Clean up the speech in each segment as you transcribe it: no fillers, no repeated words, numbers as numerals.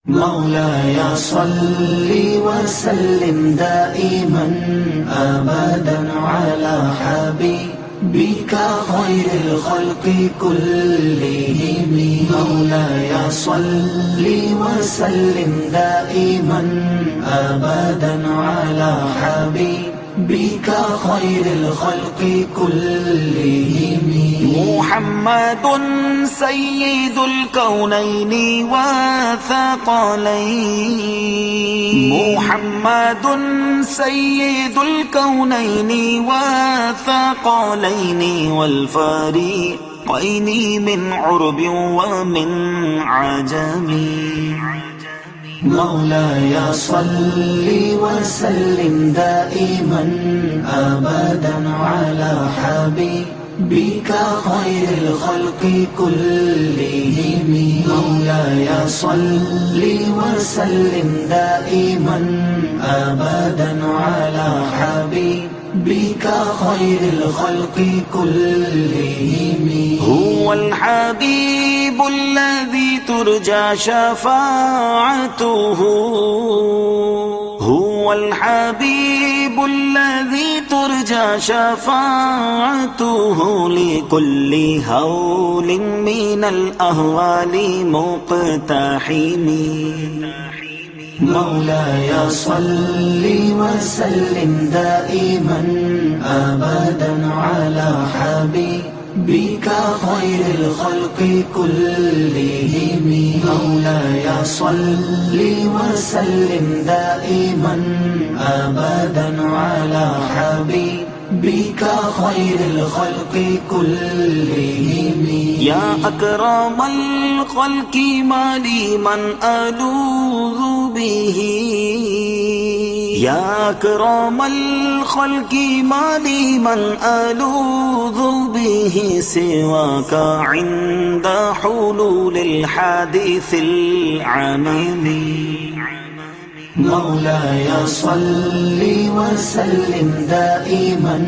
مولاي صل وسلم دائما أبدا على حبيبك خير الخلق كلهم. مولاي صل وسلم دائما أبدا على حبيبك خير الخلق كلهم. محمد سيد الكونين والثقلين. محمد سيد الكونين والثقلين والفريقين من عرب ومن عجم. مولاي صل وسلم دائما أبدا على حبيبك خير الخلق كلهم. مولاي صل وسلم دائما أبدا على حبيبك خير الخلق كلهم. هو الحبيب الذي ترجى شفاعته. هو الحبيب الذي ترجى شفاعته لكل هول من الأهوال مقتحم. مولاي صل وسلم دائما أبدا على حبيبك خير الخلق كلهم. مولاي صل وسلم دائما أبدا على حبيبك خير الخلق كلهم. يا أكرم الخلق ما لي من ألوذ به. يا أكرم الخلق ما لي من ألوذ به سواك عند حلول الحادث العمم. مولاي صل وسلم دائما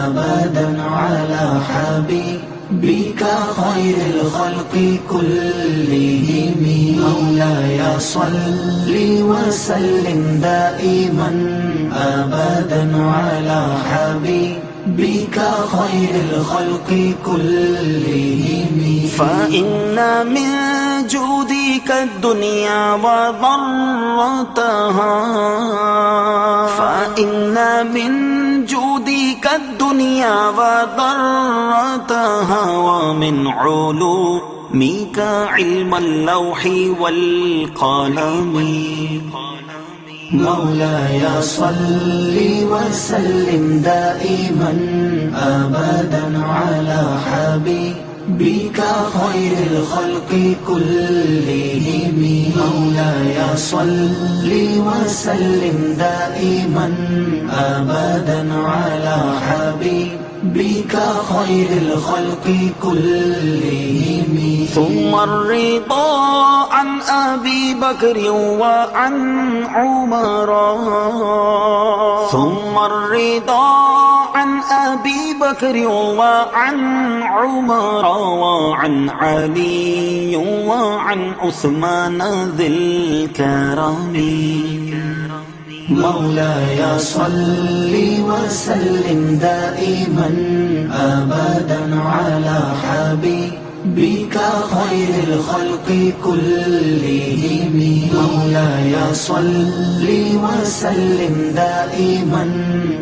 أبدا على حبيبك خير الخلق كلهم. مولاي صل وسلم دائما أبدا على حبيبك خير الخلق كلهم. فإن من جودك الدنيا وضرتها. فإن من جودك الدنيا وضرتها ومن علومك علم اللوح والقلم. مولاي صل وسلم دائما أبدا على حبيبك خير الخلق كلهم. مولاي صل وسلم دائما أبدا على حبيبك خير الخلق كلهم. ثم الرضا عن أبي بكر وعن عمر. ثم الرضا عن أبي بكر وعن عمر وعن علي وعن عثمان ذي الكرم. مولاي صل وسلم دائما أبدا على حبيبك خير الخلق كلهم. مولاي صل وسلم دائما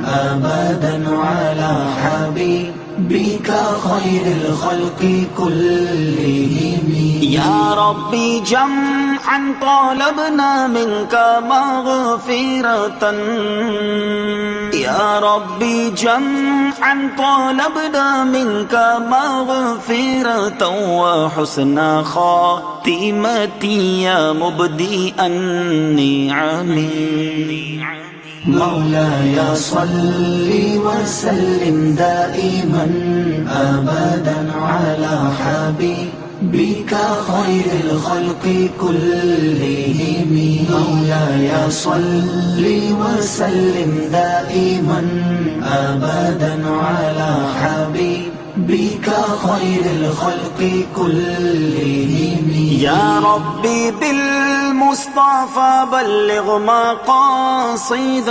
أبدا على حبيبك خير الخلق كلهم. يا ربي جمعا طالبنا منك مغفرة. يا ربي جمعا طالبنا منك مغفرة وحسن خاتمتي يا مبدئ النعم. مولاي صل وسلم دائما أبدا على حبيبك خير الخلق كلهم. مولاي صل وسلم دائما أبدا على حبيبك بك خير الخلق كلهم. يا ربي بالمصطفى بلغ مقاصدنا،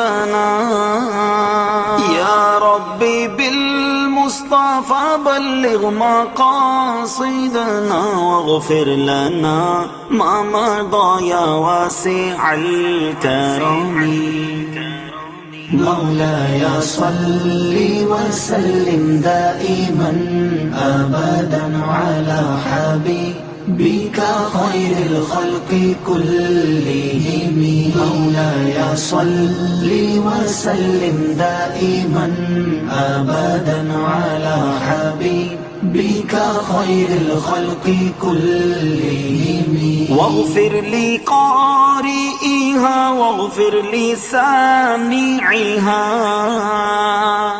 يا ربي بالمصطفى بلغ مقاصدنا، واغفر لنا ما مضى يا واسع الكرم. مولاي صل وسلم دائما أبدا على حبيبك خير الخلق كلهم. مولاي صل وسلم دائما أبدا على حبيبك خير الخلق كلهم. واغفر لقارئها واغفر لسامعها،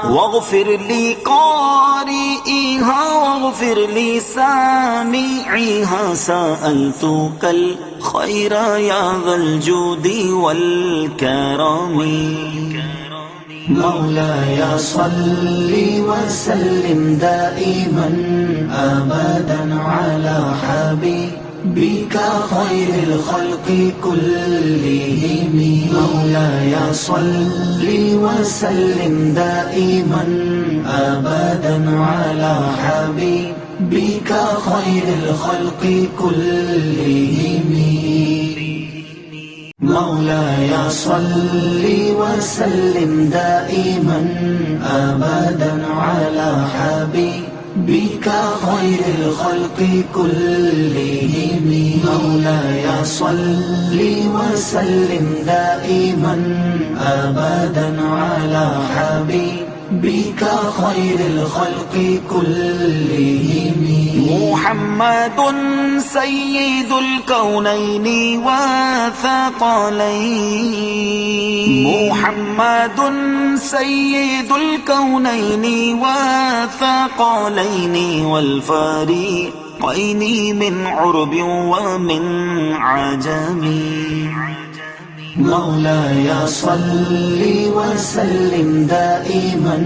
واغفر لقارئها واغفر لسامعها، سألتك الخير يا ذا الجود والكرم. مولاي صل وسلم دائما أبدا على حبيبك خير الخلق كلهم. مولاي صل وسلم دائما أبدا على حبيبك خير الخلق كلهم. مولاي صل وسلم دائما أبدا على حبيبك خير الخلق كلهم. مولاي صل وسلم دائما أبدا على حبيبك خير الخلق كلهم. محمد سيد الكونين والثقلين، محمد سيد الكونين والثقلين والفريقين من عرب ومن عجم. مولاي صل وسلم دائما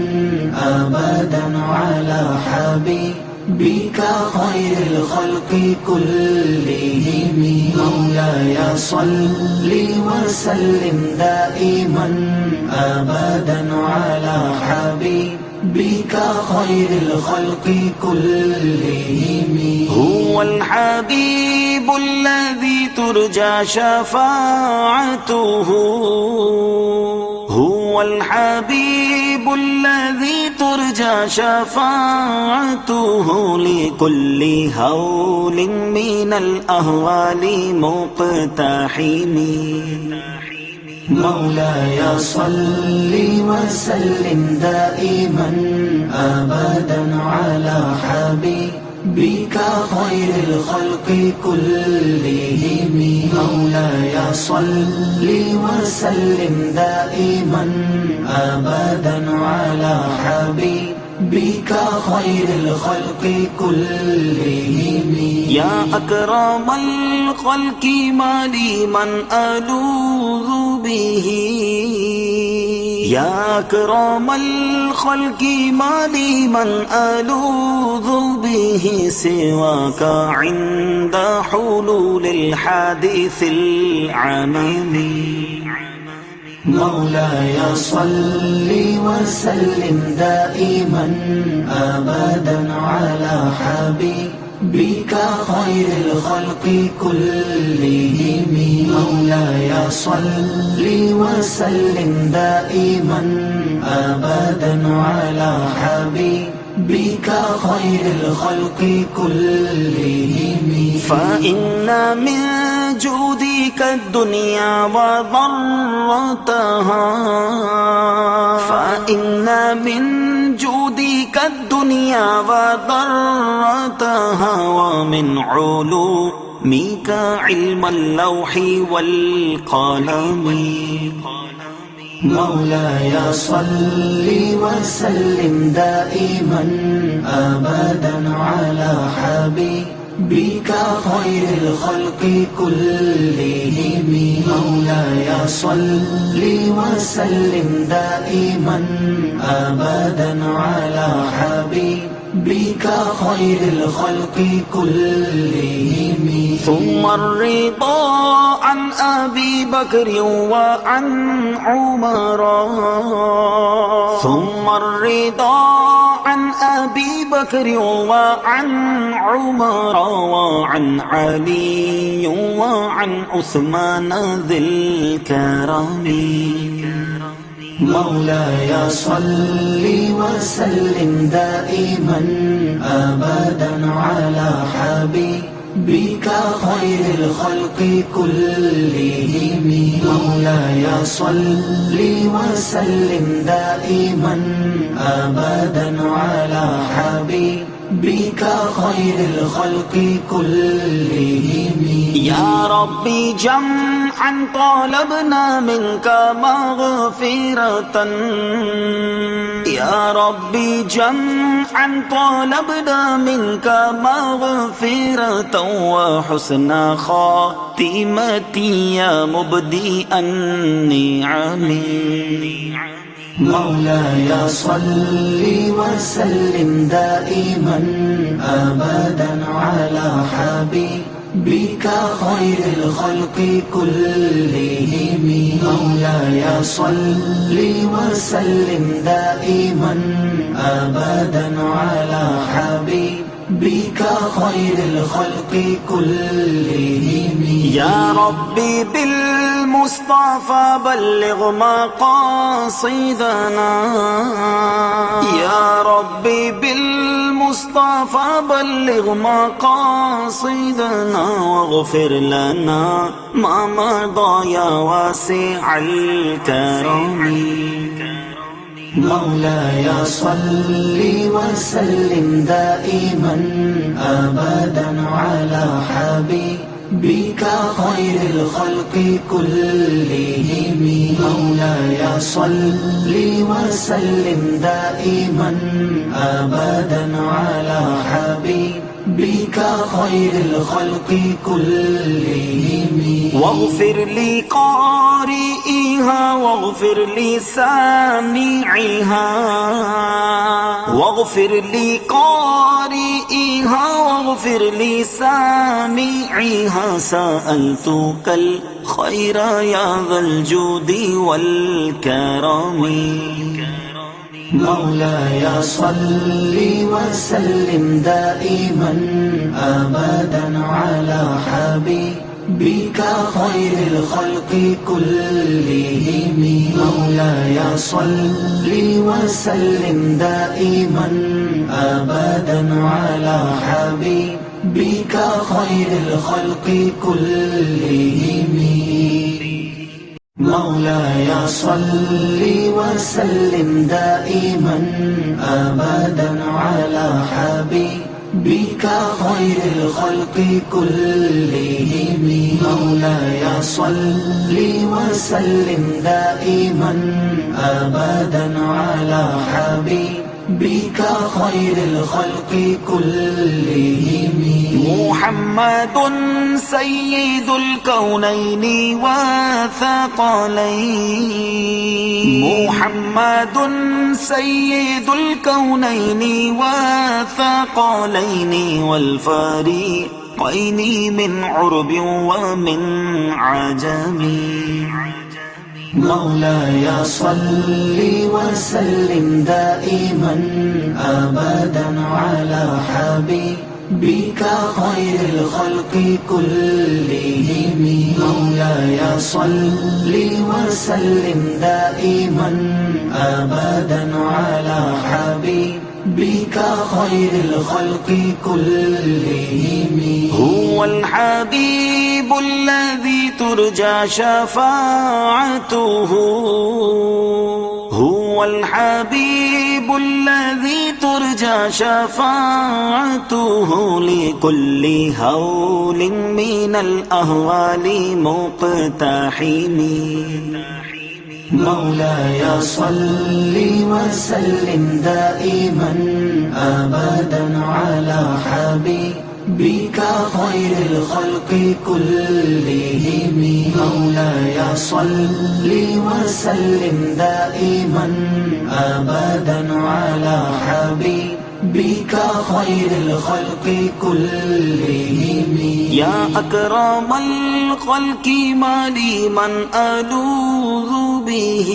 أبدا على حبيبك خير الخلق كلهم. مولاي صل وسلم دائما أبدا على حبيبك خير الخلق كلهم. هو الحبيب الذي ترجى شفاعته، هو الحبيب الذي ترجى شفاعته، لكل هول من الأهوال مقتحم. مولاي صل وسلم دائما أبدا على حبيبك خير الخلق كلهم. مولاي صل وسلم دائما أبدا على حبيبك خير الخلق كلهم. يا أكرم الخلق ما لي من ألوذ به، يا أكرم الخلق ما لي من ألوذ به، سواك عند حلول الحادث العمم. مولاي صل وسلم دائما أبدا على حبيبك خير الخلق كلهم. مولاي صل وسلم دائما أبدا على حبيبك خير الخلق كلهم. فإن من جودك الدنيا وضرتها، فإن من جودك الدنيا وضرتها، ومن علومك علم اللوح والقلم. مولاي صل وسلم دائما أبدا على حبيبك خير الخلق كلهم. مولاي صل وسلم دائما أبدا على حبيبك بك خير الخلق كلهم. ثم الرضا عن أبي بكر وعن عمر. ثم الرضا عن أبي بكر وعن عمر وعن علي وعن عثمان ذي الكرم. مولاي صل وسلم دائما أبدا على حبيبك خير الخلق كلهم. مولاي صل وسلم دائما أبدا على حبيبك خير الخلق كلهم. يا ربي جمعا طالبنا منك مغفرة. يا ربي جمعا طالبنا منك مغفرة وحسن خاتمتي يا مبدئ النعم. مولاي صل وسلم دائما أبدا على حبيبك خير الخلق كلهم. مولاي صل وسلم دائما أبدا على حبيبك خير الخلق كلهم. يا ربي بالمصطفى بلغ مقاصدنا. يا ربي بالمصطفى بلغ مقاصدنا واغفر لنا ما مضى يا واسع الكرم. مولاي صل وسلم دائما أبدا على حبيبك خير الخلق كلهم. مولاي صل وسلم دائما أبدا على حبيبك خير الخلق كلهم. واغفر لقارئها واغفر لسامعها. واغفر لقارئها واغفر لسامعها. سألتك الخير يا ذا الجود والكرم. مولاي صل وسلم دائما أبدا على حبيبك خير الخلق كلهم. مولاي صل وسلم دائما أبدا على حبيبك خير الخلق كلهم. مولاي صل وسلم دائما أبدا على حبيبك خير الخلق كلهم. مولاي صل وسلم دائما أبدا على حبيبك خير الخلق كلهم. محمد سيد الكونين والثقلين. محمد سيد الكونين والثقلين والفريقين من عرب ومن عجم. مولاي صل وسلم دائما أبدا على حبيبك خير الخلق كلهم. مولاي صل وسلم دائما أبدا على حبيبك خير الخلق كلهم. هو الحبيب الذي ترجى شفاعته. هو الحبيب الذي ترجى شفاعته لكل هول من الأهوال مقتحم. مولاي صل وسلم دائما أبدا على حبيبك خير الخلق كلهم. مولاي صل وسلم دائما أبدا على حبيبك بك خير الخلق كلهم. يا أكرم الخلق ما لي من ألوذ به،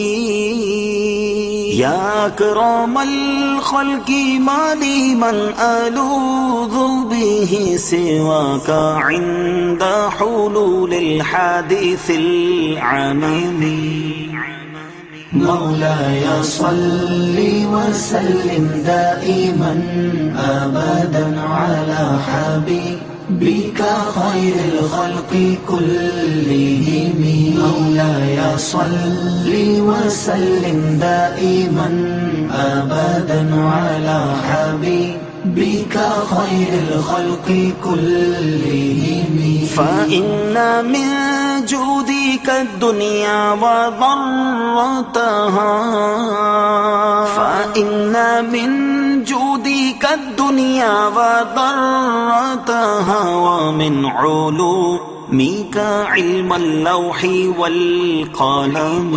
يا أكرم الخلق ما لي من ألوذ به سواك عند حلول الحادث العممي. مولاي صل وسلم دائما أبدا على حبيبك خير الخلق كلهم. مولاي صل وسلم دائما أبدا على حبيبك خير الخلق كلهم. فإن من جودك الدنيا وضرتها، فإن من جودك الدنيا وضرتها، ومن علومك علم اللوح والقلم.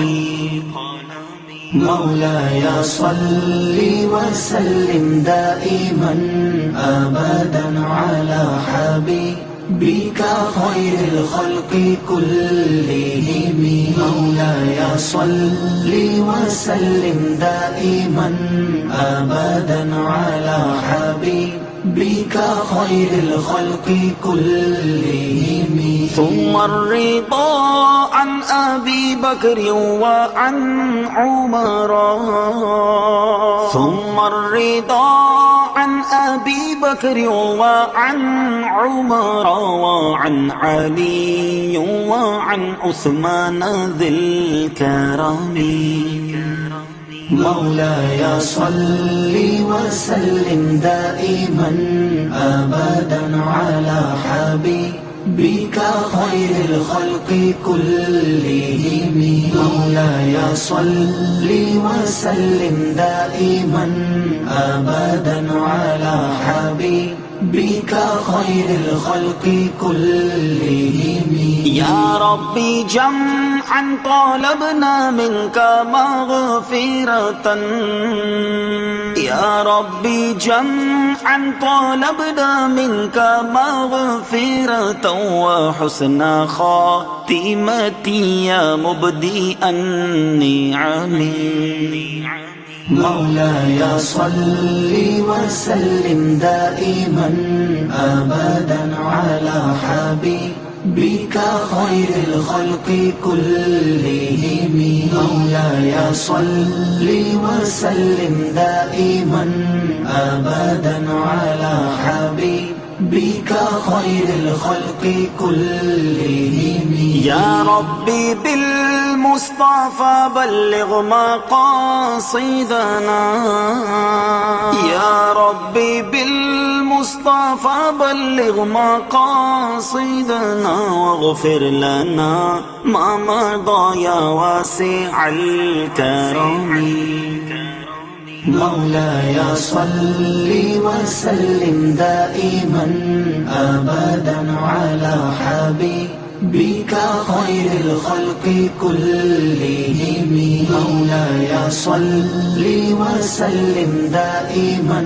مولاي صل وسلم دائما أبدا على حبيبك خير الخلق كلهم. مولاي صل وسلم دائما أبدا على حبيبك خير الخلق كلهم. ثم الرضا عن أبي بكر وعن عمر، ثم الرضا عن أبي بكر وعن عمر وعن علي وعن عثمان ذي الكرم. مولاي صل وسلم دائما أبدا على حبيبك خير الخلق كلهم. مولاي صل وسلم دائما أبدا على حبيبك خير الخلق كلهم. يا ربي جمعا طالبنا منك مغفرة، يا ربي جمعا طالبنا منك مغفرة وحسن خاتمتي يا مبدئ النعم. مولاي صل وسلم دائما أبدا على حبيبك خير الخلق كلهم. مولاي صل وسلم دائما أبدا على حبيبك خير الخلق كلهم. يا ربي بالمصطفى بلغ مقاصدنا، يا ربي بالمصطفى بلغ مقاصدنا واغفر لنا ما مضى يا واسع الكرم. مولاي صل وسلم دائما أبدا على حبيبك خير الخلق كلهم. مولاي صل وسلم دائما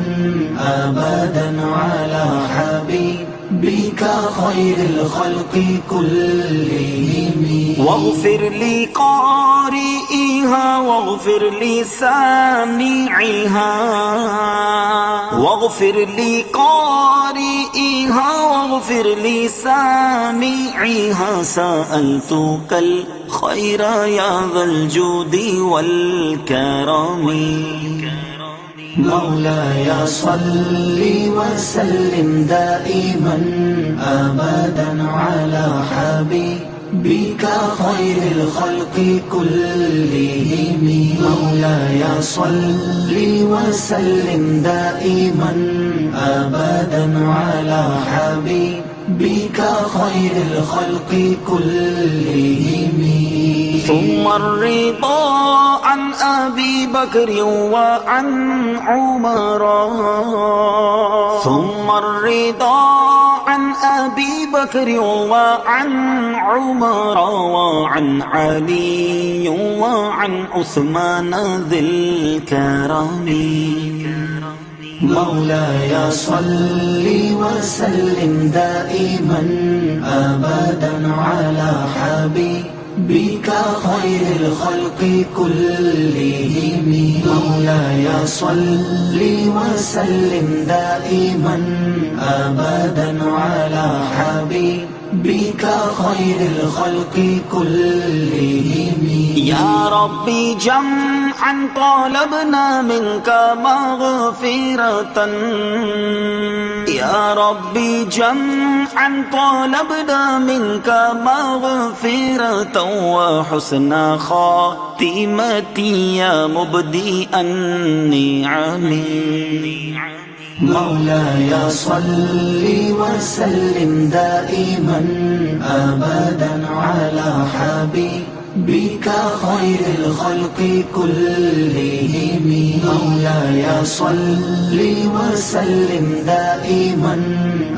أبدا على حبيبك خير الخلق كلهم. واغفر لي قارئها واغفر لي سامعها، واغفر لي قارئها واغفر لي سامعها. سألتك الخير يا ذا الجود والكرم. مولاي صل وسلم دائما أبدا على حبيبك خير الخلق كلهم. مولاي صل وسلم دائما أبدا على حبيبك خير الخلق كلهم. ثم الرضا عن أبي بكر وعن عمر، ثم الرضا عن أبي بكر وعن عمر وعن علي وعن عثمان ذي الكرم. مولاي صل وسلم دائما أبدا على حبيبك خير الخلق كلهم. مولاي صل وسلم دائما أبدا على حبيبك خير الخلق كلهم. يا ربي جمعا طالبنا منك مغفرة، يا ربي جمعا طالبنا منك مغفرة وحسن خاتمتي يا مبدئ النعم. مولاي صل وسلم دائما أبدا على حبيبك خير الخلق كلهم. مولاي صل وسلم دائما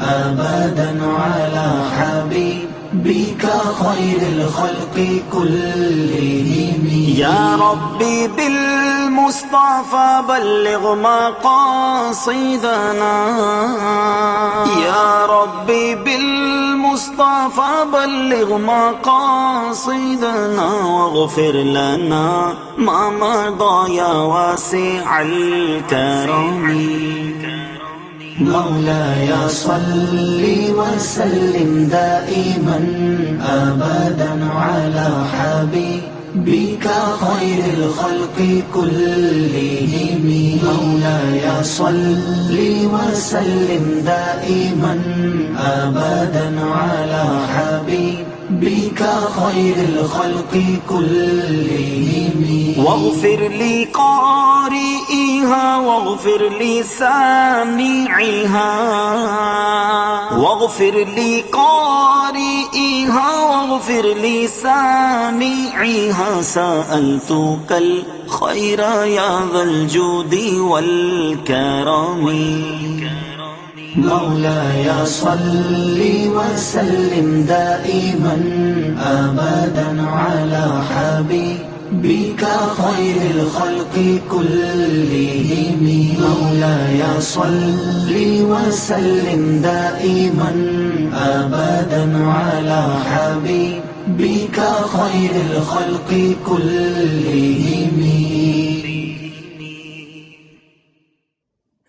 أبدا على حبيبك خير الخلق كلهم. يا ربي بالمصطفى بلغ مقاصدنا، يا ربي بالمصطفى بلغ مقاصدنا واغفر لنا ما مضى يا واسع الكرم. مولاي صل وسلم دائما أبدا على حبيبك خير الخلق كلهم. مولاي صل وسلم دائما أبدا على حبيبك خير الخلق كلهم. واغفر لي قارئها واغفر لي سامعها، واغفر لي قارئها واغفر لي سامعها. سألتك الخير يا ذا الجود والكرم. مولاي صل وسلم دائما أبدا على حبيبك خير الخلق كلهم. مولاي صل وسلم دائما أبدا على حبيبك خير الخلق كلهم.